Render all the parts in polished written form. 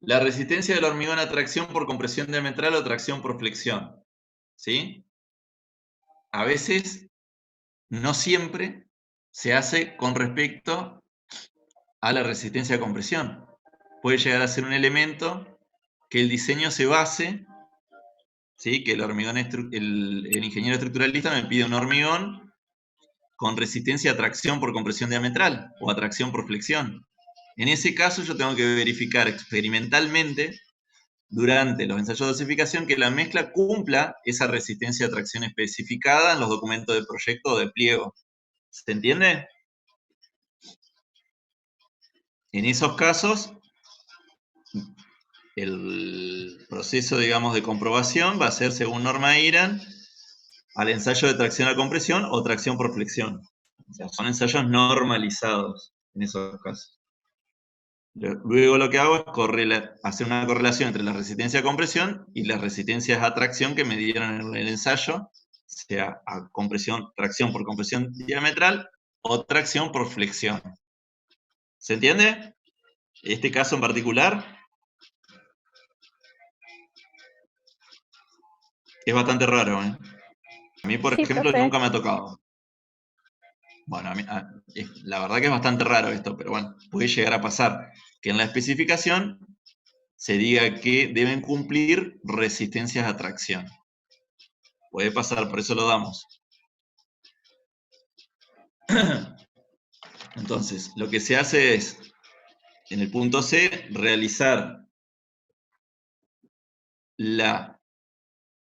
La resistencia del hormigón a tracción por compresión diametral o tracción por flexión. ¿Sí? A veces, no siempre, se hace con respecto a la resistencia a compresión. Puede llegar a ser un elemento que el diseño se base, ¿sí? Que el ingeniero estructuralista me pide un hormigón con resistencia a tracción por compresión diametral o a tracción por flexión. En ese caso yo tengo que verificar experimentalmente durante los ensayos de dosificación que la mezcla cumpla esa resistencia a tracción especificada en los documentos de proyecto o de pliego. ¿Se entiende? En esos casos, el proceso, digamos, de comprobación va a ser según norma IRAN al ensayo de tracción a compresión o tracción por flexión. O sea, son ensayos normalizados en esos casos. Luego lo que hago es hacer una correlación entre la resistencia a compresión y las resistencias a tracción que me dieron en el ensayo, sea a tracción por compresión diametral o tracción por flexión. ¿Se entiende? Este caso en particular es bastante raro, ¿eh? A mí, por Sí, ejemplo, profe. nunca me ha tocado. Bueno, la verdad que es bastante raro esto, pero bueno, puede llegar a pasar que en la especificación se diga que deben cumplir resistencias a tracción. Puede pasar, por eso lo damos. Entonces, lo que se hace es, en el punto C, realizar la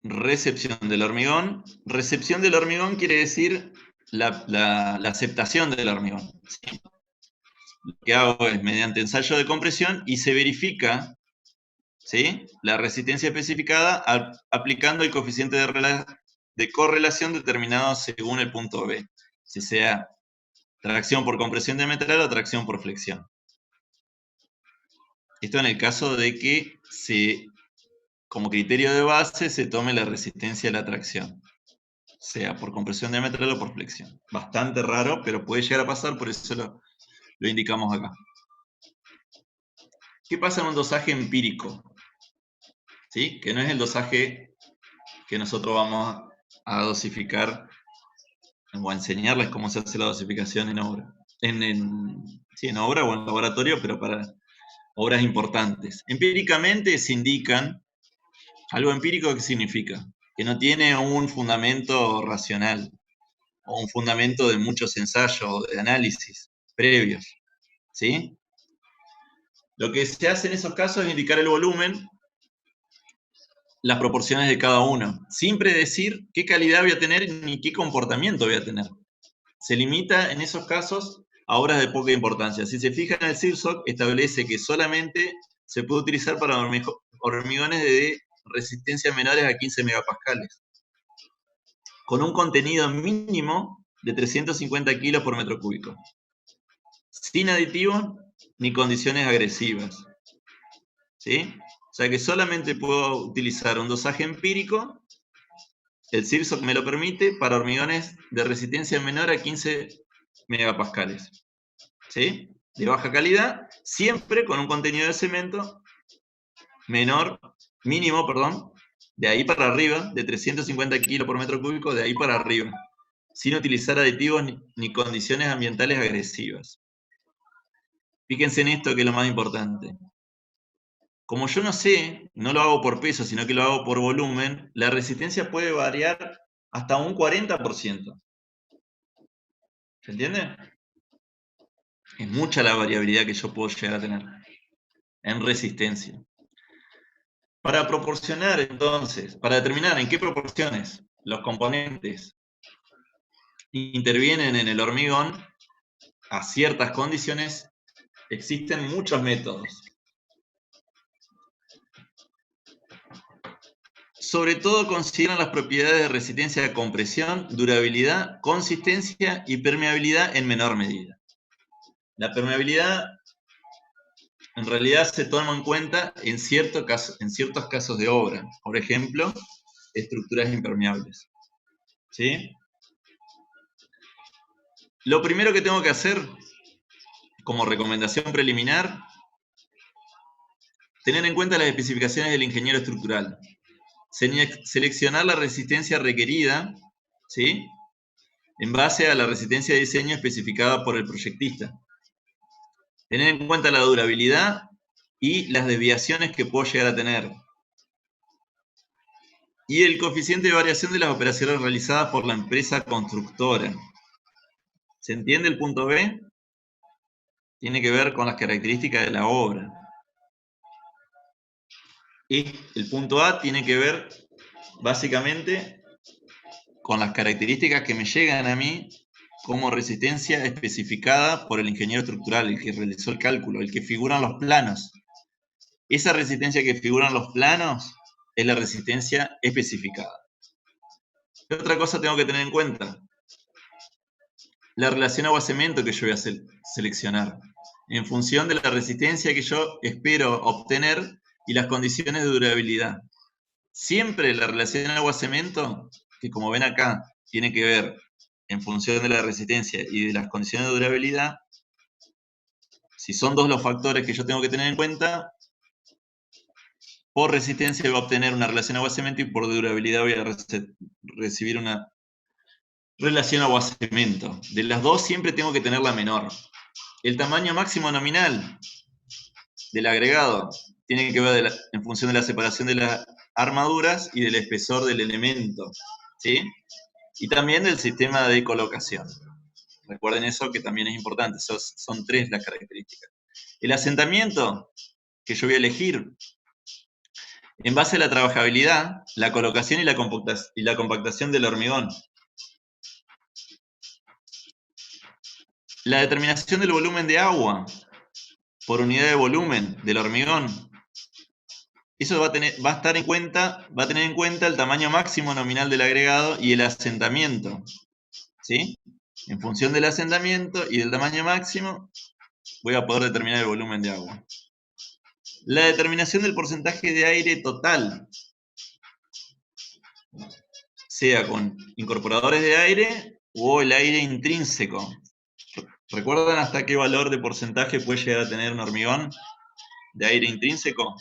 recepción del hormigón. Recepción del hormigón quiere decir la aceptación del hormigón, ¿sí? Lo que hago es, mediante ensayo de compresión, y se verifica, ¿sí?, la resistencia especificada aplicando el coeficiente de correlación determinado según el punto B, si sea tracción por compresión diametral o tracción por flexión. Esto en el caso de que como criterio de base se tome la resistencia a la tracción, sea por compresión diametral o por flexión. Bastante raro, pero puede llegar a pasar, por eso lo indicamos acá. ¿Qué pasa en un dosaje empírico? ¿Sí? Que no es el dosaje que nosotros vamos a dosificar o a enseñarles cómo se hace la dosificación en obra. Sí, en obra o en laboratorio, pero para obras importantes. Empíricamente se indican, algo empírico, ¿qué significa? Que no tiene un fundamento racional o un fundamento de muchos ensayos o de análisis previos, ¿sí? Lo que se hace en esos casos es indicar el volumen, las proporciones de cada uno, sin predecir qué calidad voy a tener ni qué comportamiento voy a tener. Se limita en esos casos a obras de poca importancia. Si se fijan, el CIRSOC establece que solamente se puede utilizar para hormigones de resistencia menores a 15 megapascales, con un contenido mínimo de 350 kilos por metro cúbico, sin aditivos ni condiciones agresivas, ¿sí? O sea que solamente puedo utilizar un dosaje empírico, el CIRSOC me lo permite, para hormigones de resistencia menor a 15 megapascales, ¿sí? De baja calidad, siempre con un contenido de cemento mínimo, de ahí para arriba, de 350 kilos por metro cúbico, de ahí para arriba, sin utilizar aditivos ni condiciones ambientales agresivas. Fíjense en esto, que es lo más importante. Como yo no sé, no lo hago por peso, sino que lo hago por volumen, la resistencia puede variar hasta un 40%. ¿Se entiende? Es mucha la variabilidad que yo puedo llegar a tener en resistencia. Para proporcionar, entonces, para determinar en qué proporciones los componentes intervienen en el hormigón a ciertas condiciones, existen muchos métodos. Sobre todo consideran las propiedades de resistencia a compresión, durabilidad, consistencia y permeabilidad en menor medida. La permeabilidad en realidad se toma en cuenta en ciertos casos de obra. Por ejemplo, estructuras impermeables, ¿sí? Lo primero que tengo que hacer como recomendación preliminar, Tener en cuenta las especificaciones del ingeniero estructural. Seleccionar la resistencia requerida, ¿sí?, en base a la resistencia de diseño especificada por el proyectista. Tener en cuenta la durabilidad y las desviaciones que puedo llegar a tener. Y el coeficiente de variación de las operaciones realizadas por la empresa constructora. ¿Se entiende el punto B? Tiene que ver con las características de la obra. Y el punto A tiene que ver básicamente con las características que me llegan a mí como resistencia especificada por el ingeniero estructural, el que realizó el cálculo, el que figura en los planos. Esa resistencia que figura en los planos es la resistencia especificada. ¿Qué otra cosa tengo que tener en cuenta? La relación agua-cemento que yo voy a seleccionar en función de la resistencia que yo espero obtener y las condiciones de durabilidad. Siempre la relación agua-cemento, que como ven acá, tiene que ver en función de la resistencia y de las condiciones de durabilidad. Si son dos los factores que yo tengo que tener en cuenta, por resistencia voy a obtener una relación agua-cemento y por durabilidad voy a recibir una relación agua-cemento. De las dos siempre tengo que tener la menor. El tamaño máximo nominal del agregado tiene que ver en función de la separación de las armaduras y del espesor del elemento, ¿sí? Y también del sistema de colocación. Recuerden eso, que también es importante. Son tres las características. El asentamiento que yo voy a elegir en base a la trabajabilidad, la colocación y la compactación del hormigón. La determinación del volumen de agua por unidad de volumen del hormigón. Eso va a tener en cuenta el tamaño máximo nominal del agregado y el asentamiento, ¿sí? En función del asentamiento y del tamaño máximo, voy a poder determinar el volumen de agua. La determinación del porcentaje de aire total, sea con incorporadores de aire o el aire intrínseco. ¿Recuerdan hasta qué valor de porcentaje puede llegar a tener un hormigón de aire intrínseco?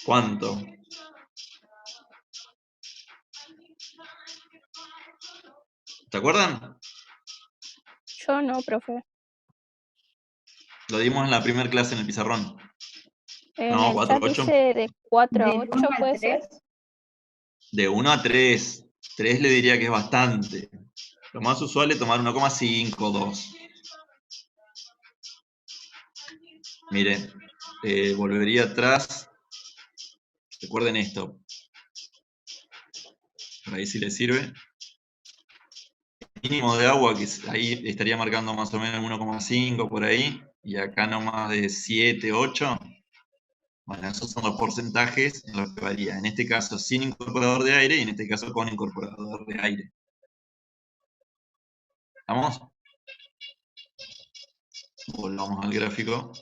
¿Cuánto? ¿Se acuerdan? Yo no, profe. Lo dimos en la primera clase en el pizarrón. En No, el 4, chat 8. dice de 4 a 8, ¿puede ser? De 1 a 3. 3 le diría que es bastante. Lo más usual es tomar 1,5, 2. Mire, volvería atrás. Recuerden esto. Por ahí si les sirve. Mínimo de agua, que ahí estaría marcando más o menos 1,5 por ahí. Y acá no más de 7, 8. Bueno, esos son los porcentajes en los que varía. En este caso sin incorporador de aire y en este caso con incorporador de aire. ¿Vamos? Volvamos al gráfico.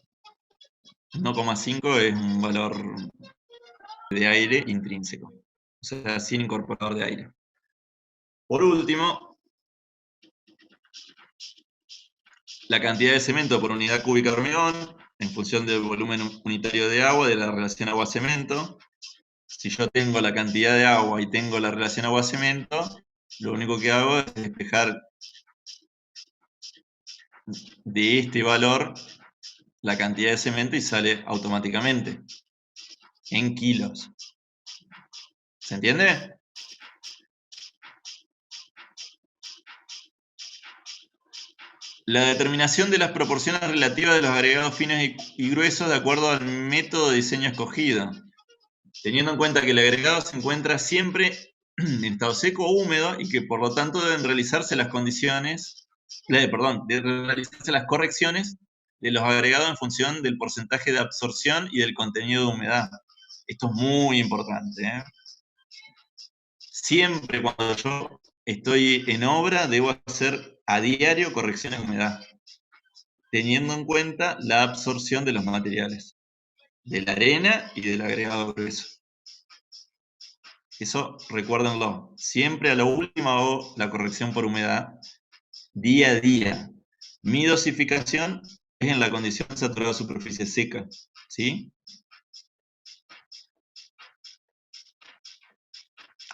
1,5 es un valor de aire intrínseco. O sea, sin incorporador de aire. Por último, la cantidad de cemento por unidad cúbica de hormigón en función del volumen unitario de agua de la relación agua-cemento. Si yo tengo la cantidad de agua y tengo la relación agua-cemento, lo único que hago es despejar de este valor la cantidad de cemento y sale automáticamente en kilos. ¿Se entiende? La determinación de las proporciones relativas de los agregados finos y gruesos de acuerdo al método de diseño escogido. Teniendo en cuenta que el agregado se encuentra siempre en estado seco o húmedo y que por lo tanto deben realizarse las deben realizarse las correcciones de los agregados en función del porcentaje de absorción y del contenido de humedad. Esto es muy importante, ¿eh? Siempre cuando yo estoy en obra debo hacer a diario correcciones de humedad, teniendo en cuenta la absorción de los materiales, de la arena y del agregado grueso. Eso recuérdenlo. Siempre a lo último hago la corrección por humedad día a día. Mi dosificación es en la condición saturada de superficie seca, ¿sí?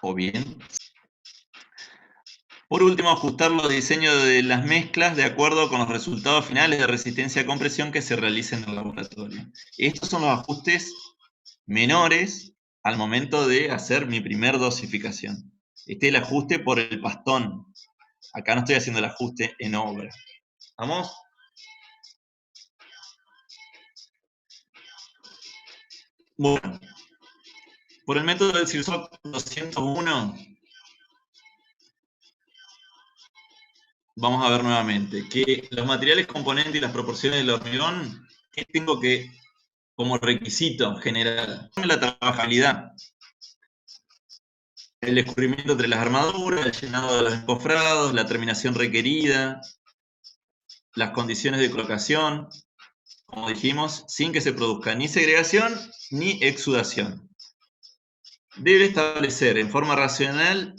O bien. Por último, ajustar los diseños de las mezclas de acuerdo con los resultados finales de resistencia a compresión que se realicen en el laboratorio. Estos son los ajustes menores al momento de hacer mi primer dosificación. Este es el ajuste por el pastón. Acá no estoy haciendo el ajuste en obra. ¿Vamos? Bueno, por el método del Sirsoc 201, vamos a ver nuevamente que los materiales componentes y las proporciones del hormigón, ¿qué tengo que como requisito general? La trabajabilidad, el escurrimiento entre las armaduras, el llenado de los encofrados, la terminación requerida, las condiciones de colocación, como dijimos, sin que se produzca ni segregación ni exudación. Debe establecer en forma racional,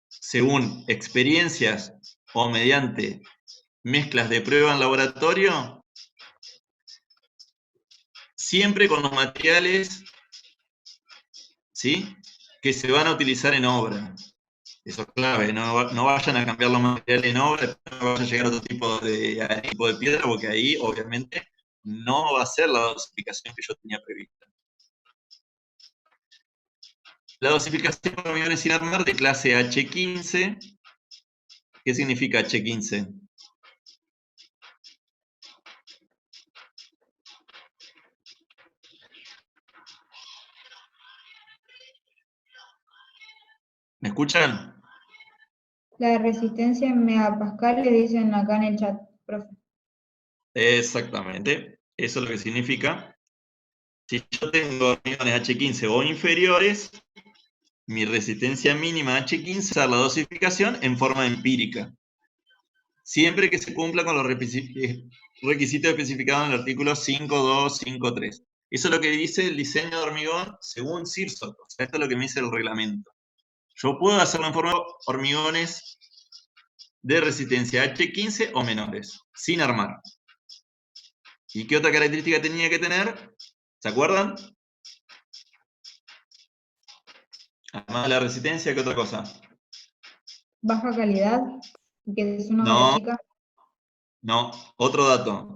según experiencias o mediante mezclas de prueba en laboratorio, siempre con los materiales, ¿sí?, que se van a utilizar en obra. Eso es clave, no vayan a cambiar los materiales en obra, no vayan a llegar a otro tipo de piedra, porque ahí obviamente no va a ser la dosificación que yo tenía prevista. La dosificación para hormigones sin armar de clase H15. ¿Qué significa H15? ¿Me escuchan? La resistencia en megapascales dicen acá en el chat, profe. Exactamente, eso es lo que significa. Si yo tengo hormigones H15 o inferiores, mi resistencia mínima H15 es la dosificación en forma empírica, siempre que se cumpla con los requisitos especificados en el artículo 5.2.5.3. Eso es lo que dice el diseño de hormigón según Sirsoc. O sea, esto es lo que me dice el reglamento. Yo puedo hacerlo en forma de hormigones de resistencia H15 o menores, sin armar. ¿Y qué otra característica tenía que tener? ¿Se acuerdan? Además de la resistencia, ¿qué otra cosa? Baja calidad, que es una obra No, chica. no. Otro dato.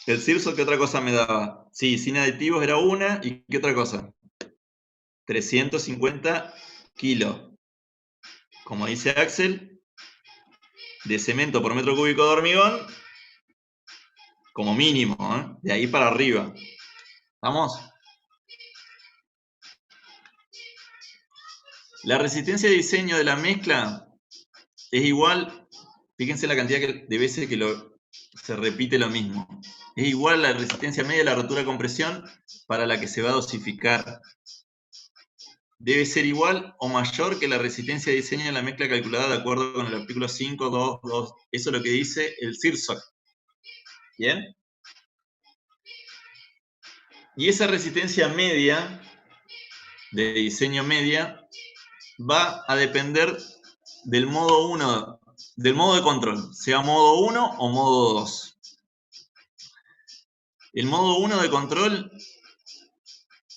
El Sirso, ¿qué otra cosa me daba? Sí, sin aditivos era una. ¿Y qué otra cosa? 350 kilos. Como dice Axel, de cemento por metro cúbico de hormigón, como mínimo, ¿eh? De ahí para arriba. ¿Vamos? La resistencia de diseño de la mezcla es igual, fíjense la cantidad de veces que se repite lo mismo. Es igual a la resistencia media de la rotura de compresión para la que se va a dosificar. Debe ser igual o mayor que la resistencia de diseño de la mezcla calculada de acuerdo con el artículo 5.2.2. Eso es lo que dice el Sirsoc. ¿Bien? Y esa resistencia media, de diseño media, va a depender del modo 1, del modo de control, sea modo 1 o modo 2. El modo 1 de control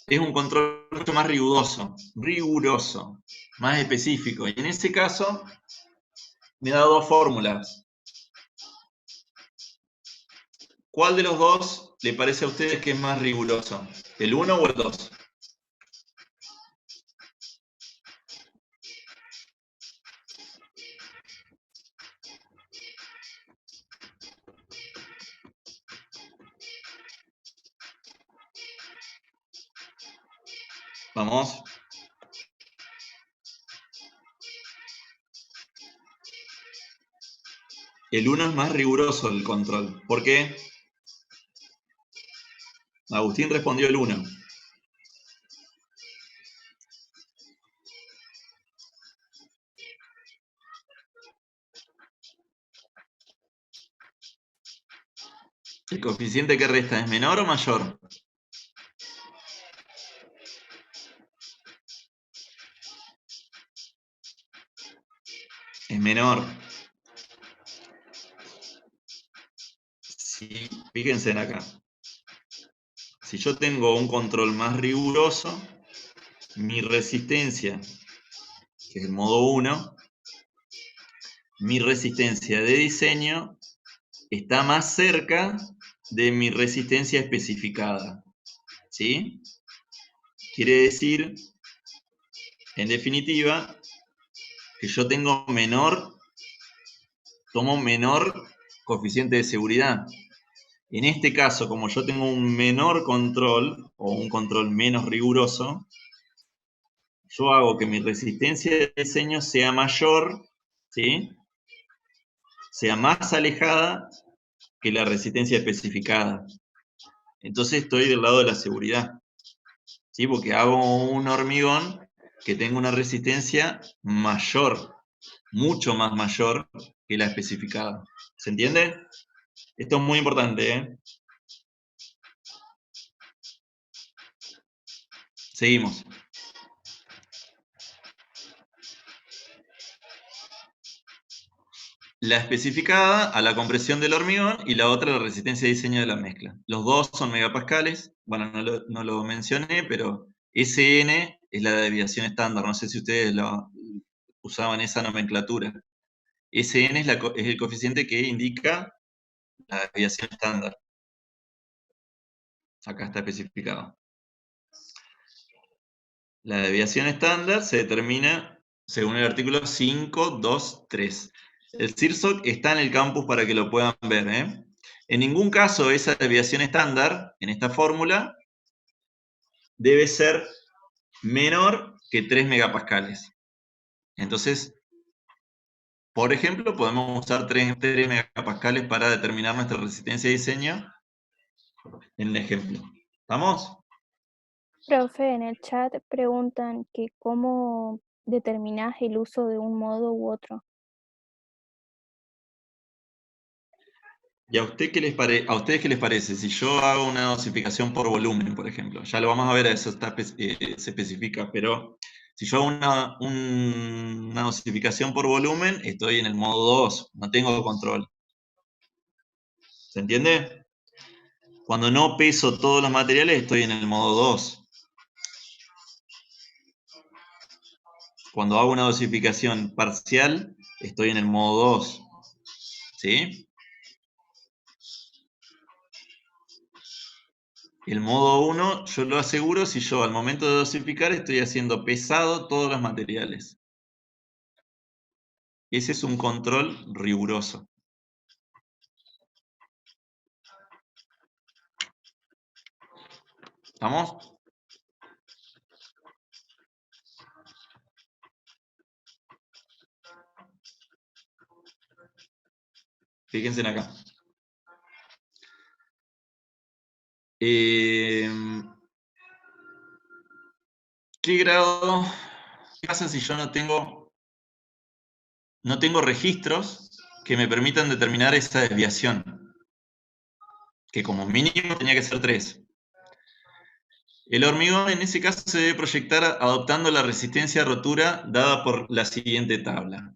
es un control mucho más riguroso, más específico. Y en ese caso, me da dos fórmulas. ¿Cuál de los dos le parece a ustedes que es más riguroso? ¿El 1 o el 2? Vamos. El 1 es más riguroso el control. ¿Por qué? Agustín respondió el 1. ¿El coeficiente que resta es menor o mayor? Es menor. Fíjense en acá. Si yo tengo un control más riguroso, mi resistencia, que es el modo 1, mi resistencia de diseño está más cerca de mi resistencia especificada. ¿Sí? Quiere decir, en definitiva, que yo tomo menor coeficiente de seguridad. En este caso, como yo tengo un menor control, o un control menos riguroso, yo hago que mi resistencia de diseño sea mayor, ¿sí? Sea más alejada que la resistencia especificada. Entonces estoy del lado de la seguridad, ¿sí? Porque hago un hormigón que tenga una resistencia mayor, mucho más mayor que la especificada. ¿Se entiende? Esto es muy importante, ¿eh? Seguimos. La especificada a la compresión del hormigón y la otra a la resistencia de diseño de la mezcla. Los dos son megapascales. Bueno, no lo mencioné, pero SN es la desviación estándar. No sé si ustedes usaban esa nomenclatura. SN es el coeficiente que indica la desviación estándar. Acá está especificado. La desviación estándar se determina según el artículo 5.2.3. El CIRSOC está en el campus para que lo puedan ver, ¿eh? En ningún caso esa desviación estándar, en esta fórmula, debe ser menor que 3 megapascales. Entonces, por ejemplo, podemos usar 3 megapascales para determinar nuestra resistencia de diseño en el ejemplo. ¿Estamos? Profe, en el chat preguntan que cómo determinás el uso de un modo u otro. ¿Y a ustedes qué les parece? Si yo hago una dosificación por volumen, por ejemplo, ya lo vamos a ver, eso se especifica, pero si yo hago una dosificación por volumen, estoy en el modo 2, no tengo control. ¿Se entiende? Cuando no peso todos los materiales, estoy en el modo 2. Cuando hago una dosificación parcial, estoy en el modo 2. ¿Sí? El modo 1 yo lo aseguro si yo al momento de dosificar estoy haciendo pesado todos los materiales. Ese es un control riguroso. ¿Estamos? Fíjense en acá. ¿Qué grado? ¿Qué pasa si yo no tengo registros que me permitan determinar esa desviación? Que como mínimo tenía que ser 3. El hormigón en ese caso se debe proyectar adoptando la resistencia a rotura dada por la siguiente tabla.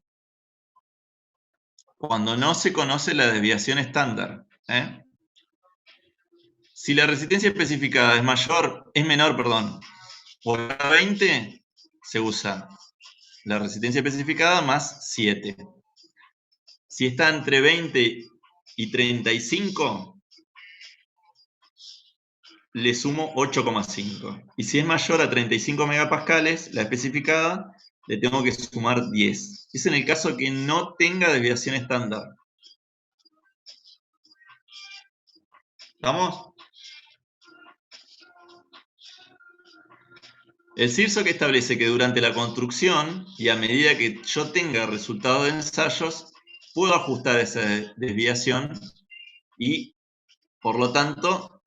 Cuando no se conoce la desviación estándar, si la resistencia especificada es menor, por 20, se usa la resistencia especificada más 7. Si está entre 20 y 35, le sumo 8,5. Y si es mayor a 35 megapascales, la especificada, le tengo que sumar 10. Es en el caso que no tenga desviación estándar. ¿Estamos? El CIRSOC establece que durante la construcción y a medida que yo tenga resultado de ensayos, puedo ajustar esa desviación y, por lo tanto,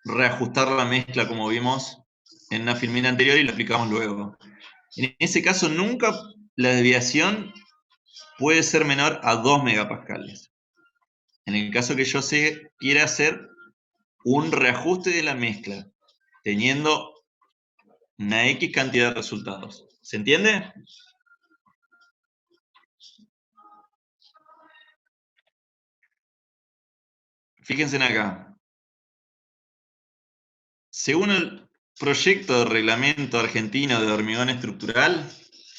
reajustar la mezcla como vimos en una filmina anterior y lo aplicamos luego. En ese caso, nunca la desviación puede ser menor a 2 megapascales. En el caso que yo quiera hacer un reajuste de la mezcla, teniendo una X cantidad de resultados. ¿Se entiende? fíjense en acá. Según el proyecto de reglamento argentino de hormigón estructural,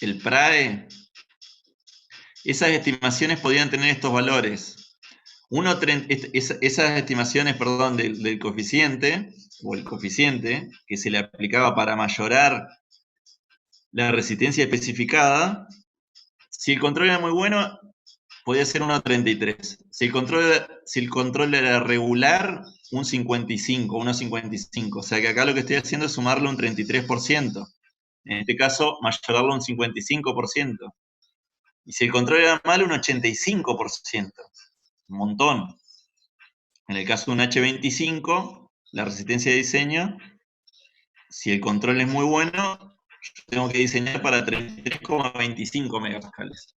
el PRAE, esas estimaciones podían tener estos valores. Esas estimaciones, perdón, del coeficiente, o el coeficiente, que se le aplicaba para mayorar la resistencia especificada, si el control era muy bueno, podía ser 1,33. Si el control era regular, un 55, 1,55. O sea que acá lo que estoy haciendo es sumarle un 33%. En este caso, mayorarlo un 55%. Y si el control era malo, un 85%. Un montón. En el caso de un H25, la resistencia de diseño, si el control es muy bueno, yo tengo que diseñar para 33,25 megapascales.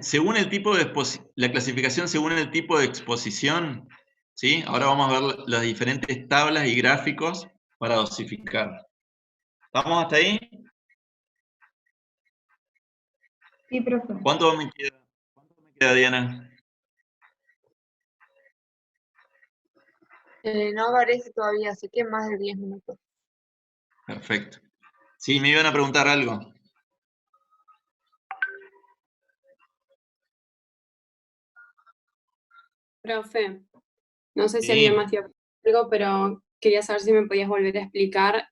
Según el tipo de la clasificación según el tipo de exposición, ¿sí? Ahora vamos a ver las diferentes tablas y gráficos para dosificar. ¿Vamos hasta ahí? Sí, profe. ¿Cuánto me queda, Diana? No aparece todavía, así que más de 10 minutos. Perfecto. Sí, me iban a preguntar algo. Profe, no sé si Sí. alguien más tiene algo, pero quería saber si me podías volver a explicar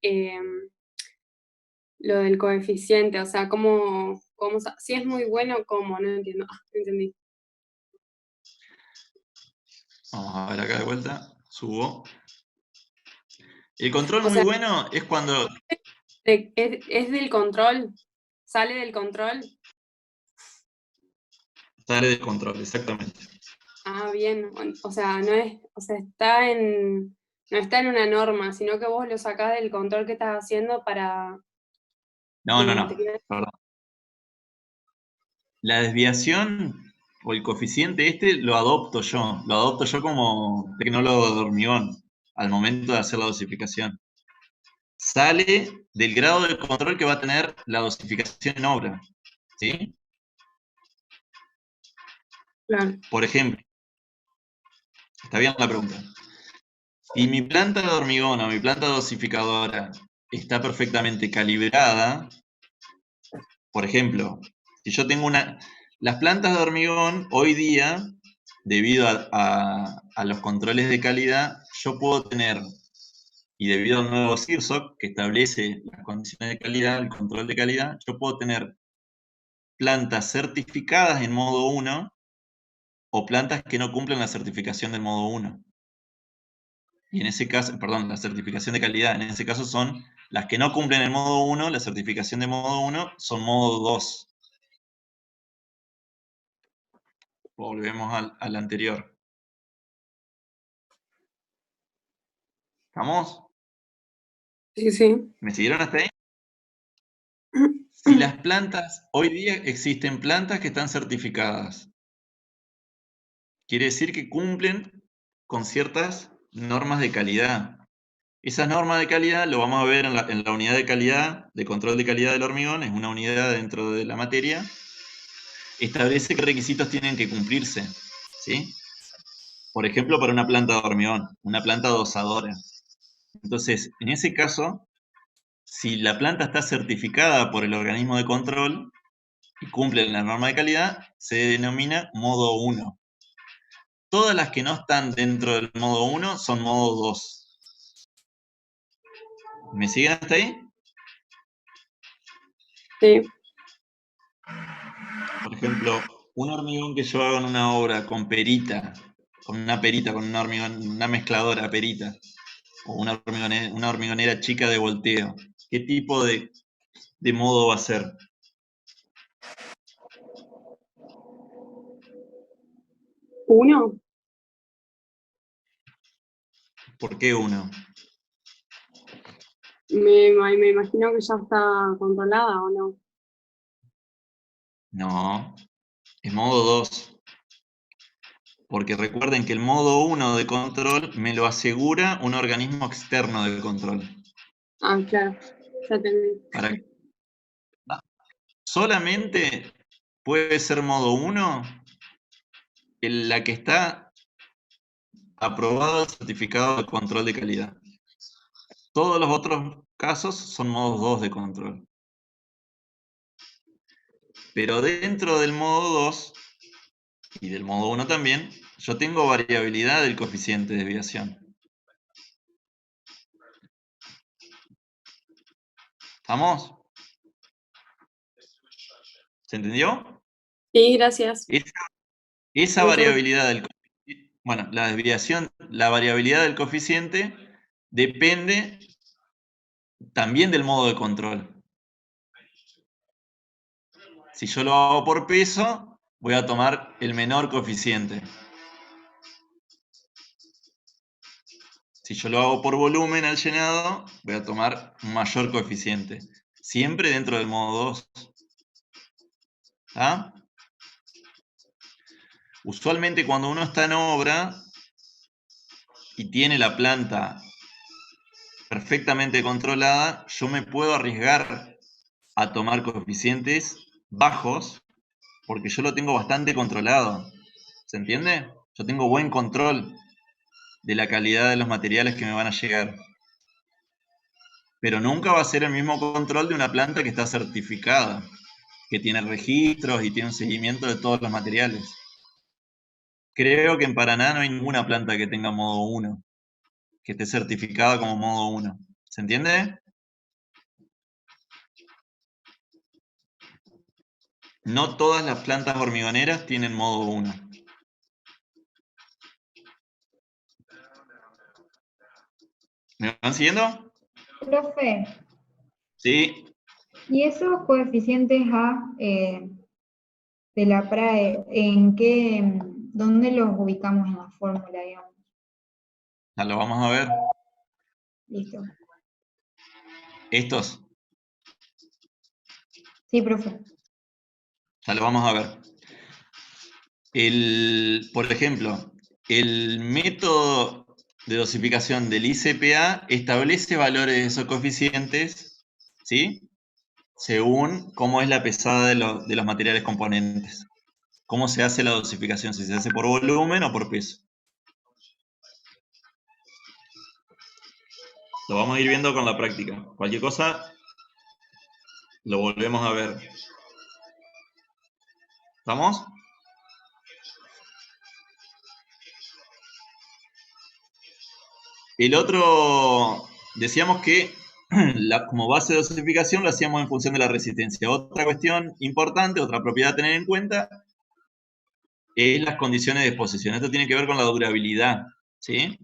lo del coeficiente, o sea, si es muy bueno, ¿cómo? No entiendo. No entendí. Vamos a ver acá de vuelta. Subo. El control O muy sea, bueno es cuando... ¿es del control? ¿Sale del control? Sale de control, exactamente. Ah, bien. O sea, no está en una norma, sino que vos lo sacás del control que estás haciendo para... No. Perdón. La desviación o el coeficiente lo adopto yo como tecnólogo de hormigón al momento de hacer la dosificación. Sale del grado de control que va a tener la dosificación en obra, ¿sí? Claro. Por ejemplo, está bien la pregunta. Si mi planta de hormigón o mi planta dosificadora está perfectamente calibrada, por ejemplo, si yo tengo las plantas de hormigón hoy día, debido a los controles de calidad, yo puedo tener, y debido al nuevo CIRSOC que establece las condiciones de calidad, el control de calidad, yo puedo tener plantas certificadas en modo 1 o plantas que no cumplen la certificación del modo 1. Y en ese caso, perdón, la certificación de calidad, en ese caso son las que no cumplen el modo 1, la certificación de modo 1 son modo 2. Volvemos al anterior. ¿Estamos? Sí. ¿Me siguieron hasta ahí? Si las plantas, hoy día existen plantas que están certificadas. Quiere decir que cumplen con ciertas normas de calidad. Esas normas de calidad lo vamos a ver en la unidad de calidad, de control de calidad del hormigón, es una unidad dentro de la materia. Establece qué requisitos tienen que cumplirse, ¿sí? Por ejemplo, para una planta de hormigón, una planta dosadora. Entonces, en ese caso, si la planta está certificada por el organismo de control y cumple la norma de calidad, se denomina modo 1. Todas las que no están dentro del modo 1 son modo 2. ¿Me siguen hasta ahí? Sí. Por ejemplo, un hormigón que yo hago en una obra con perita, con un hormigón, una mezcladora perita, o una hormigonera chica de volteo, ¿qué tipo de modo va a ser? ¿Uno? ¿Por qué 1? Me imagino que ya está controlada, ¿o no? No, es modo 2. Porque recuerden que el modo 1 de control me lo asegura un organismo externo de control. Ah, claro, ya entendí. Solamente puede ser modo 1, la que está aprobado el certificado de control de calidad. Todos los otros casos son modos 2 de control. Pero dentro del modo 2 y del modo 1 también, yo tengo variabilidad del coeficiente de desviación. ¿Estamos? ¿Se entendió? Sí, gracias. Esa Muchas variabilidad del coeficiente, bueno, la desviación, la variabilidad del coeficiente depende también del modo de control. Si yo lo hago por peso, voy a tomar el menor coeficiente. Si yo lo hago por volumen al llenado, voy a tomar un mayor coeficiente. Siempre dentro del modo 2. ¿Ah? Usualmente cuando uno está en obra y tiene la planta perfectamente controlada, yo me puedo arriesgar a tomar coeficientes bajos porque yo lo tengo bastante controlado. ¿Se entiende? Yo tengo buen control de la calidad de los materiales que me van a llegar. Pero nunca va a ser el mismo control de una planta que está certificada, que tiene registros y tiene un seguimiento de todos los materiales. Creo que en Paraná no hay ninguna planta que tenga modo 1, que esté certificada como modo 1. ¿Se entiende? No todas las plantas hormigoneras tienen modo 1. ¿Me van siguiendo? Profe, Sí. ¿y esos coeficientes A de la PRAE, dónde los ubicamos en la fórmula, digamos? Ya lo vamos a ver. Listo. Estos, Sí, profe. ya lo vamos a ver. Por ejemplo, el método de dosificación del ICPA establece valores de esos coeficientes, ¿sí? Según cómo es la pesada de los materiales componentes. Cómo se hace la dosificación, si se hace por volumen o por peso. Lo vamos a ir viendo con la práctica. Cualquier cosa, lo volvemos a ver. ¿Estamos? El otro, decíamos que como base de dosificación lo hacíamos en función de la resistencia. Otra cuestión importante, otra propiedad a tener en cuenta, es las condiciones de exposición. Esto tiene que ver con la durabilidad, ¿sí?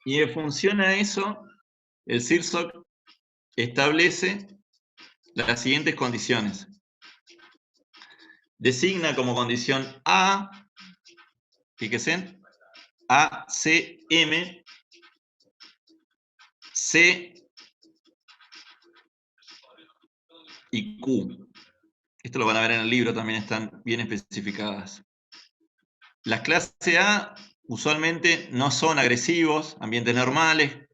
Y en función a eso, el CIRSOC establece las siguientes condiciones. Designa como condición A, fíjense, A, C, M, C y Q. Esto lo van a ver en el libro, también están bien especificadas. Las clases A usualmente no son agresivos, ambientes normales,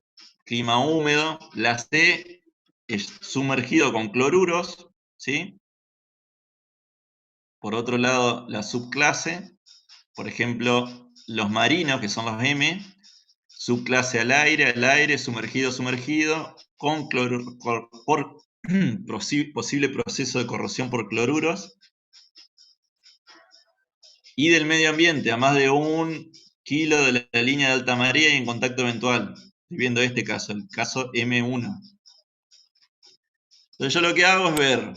clima húmedo. La C es sumergido con cloruros, ¿sí? Por otro lado, la subclase, por ejemplo, los marinos, que son los M, subclase al aire, sumergido, con por posible proceso de corrosión por cloruros. Y del medio ambiente, a más de 1 kilo de la línea de alta marea y en contacto eventual. Estoy viendo este caso, el caso M1. Entonces yo lo que hago es ver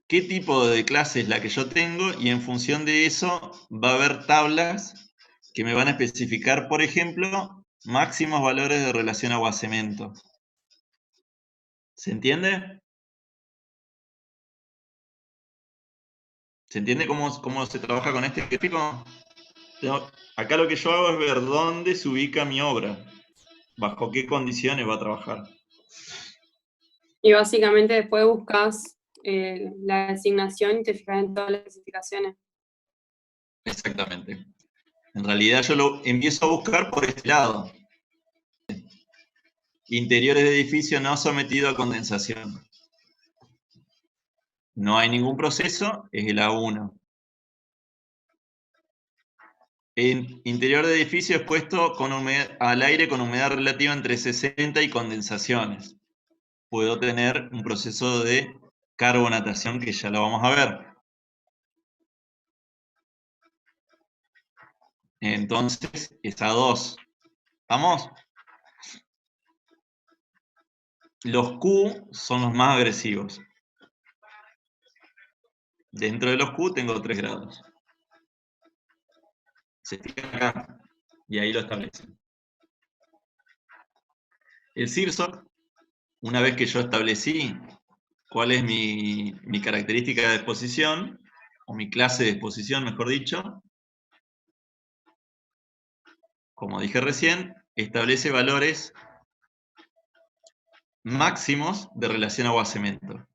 qué tipo de clase es la que yo tengo y en función de eso va a haber tablas que me van a especificar, por ejemplo, máximos valores de relación agua-cemento. ¿Se entiende? ¿Se entiende cómo se trabaja con este gráfico? Acá lo que yo hago es ver dónde se ubica mi obra, bajo qué condiciones va a trabajar. Y básicamente después buscas la designación y te fijas en todas las especificaciones. Exactamente. En realidad yo lo empiezo a buscar por este lado. Interiores de edificio no sometido a condensación. no hay ningún proceso, es el A1. En interior de edificio expuesto con al aire con humedad relativa entre 60 y condensaciones. Puedo tener un proceso de carbonatación que ya lo vamos a ver. Entonces, es A2. ¿Vamos? Los Q son los más agresivos. Dentro de los Q tengo 3 grados. Se fijan acá. Y ahí lo establecen. El CIRSOC, una vez que yo establecí cuál es mi característica de exposición, o mi clase de exposición, mejor dicho, como dije recién, establece valores máximos de relación agua-cemento.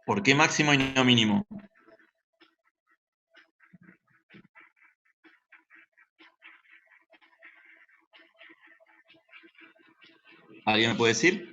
¿Por qué máximo y no mínimo? ¿Alguien me puede decir?